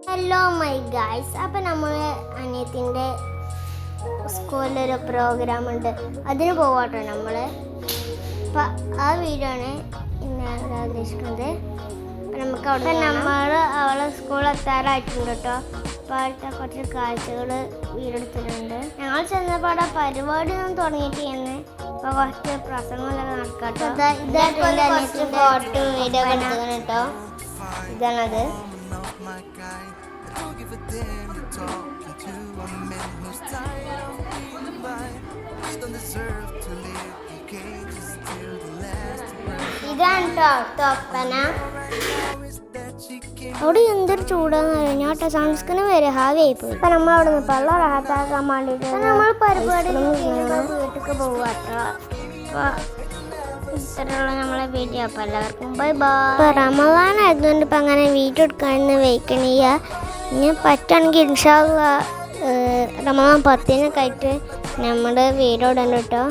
Hello my guys, അപ്പം നമ്മൾ അനിയത്തിൻ്റെ സ്കൂളിലൊരു programme ഉണ്ട്, അതിന് പോവാട്ടോ നമ്മൾ. അപ്പം ആ വീഡിയോ ആണ് ഇന്ന് ഉദ്ദേശിക്കുന്നത്. അപ്പം നമുക്ക് അവിടെ നമ്മൾ അവളെ സ്കൂളിൽ എത്താറായിട്ടുണ്ട് കേട്ടോ. അപ്പോൾ അവിടുത്തെ കുറച്ച് കാഴ്ചകൾ വീടെടുത്തിട്ടുണ്ട്. ഞങ്ങൾ ചെന്നപ്പോൾ അവിടെ പരിപാടിയൊന്നും തുടങ്ങിയിട്ട് അപ്പോൾ കുറച്ച് പ്രസംഗങ്ങളൊക്കെ നടക്കാട്ടോ. ഇതായിട്ട് ഫോട്ടോ വീഡിയോ എടുക്കുന്നത് കേട്ടോ. ഇതാണത്. ഇതാണ് തോപ്പന. അവിടെ എന്തൊരു ചൂടാന്ന് അറിയാം. ഞാൻ സൺസ്ക്രീൻ വരെ ഹാവിയായി പോയി. അപ്പം നമ്മൾ അവിടെ നിന്ന് പള്ള റാഹത്താക്കാൻ വേണ്ടിയിട്ട് നമ്മൾ പരിപാടി വീട്ടിലേക്ക് പോവാട്ടോ. അപ്പോൾ ഇത്തരമുള്ള നമ്മളെ വീഡിയോ. അപ്പോൾ എല്ലാവർക്കും ബൈ ബൈ. ഇപ്പോൾ റമദാൻ ആയതുകൊണ്ട് ഇപ്പം അങ്ങനെ വീഡിയോ എടുക്കാനൊന്നും വെയിക്കണില്ല. ഇനി പറ്റുകയാണെങ്കിൽ ഇൻഷാ അല്ലാഹ് റമദാൻ 10-നൊക്കെ ആയിട്ട് നമ്മുടെ വീഡിയോ ഇടണ്ട കേട്ടോ.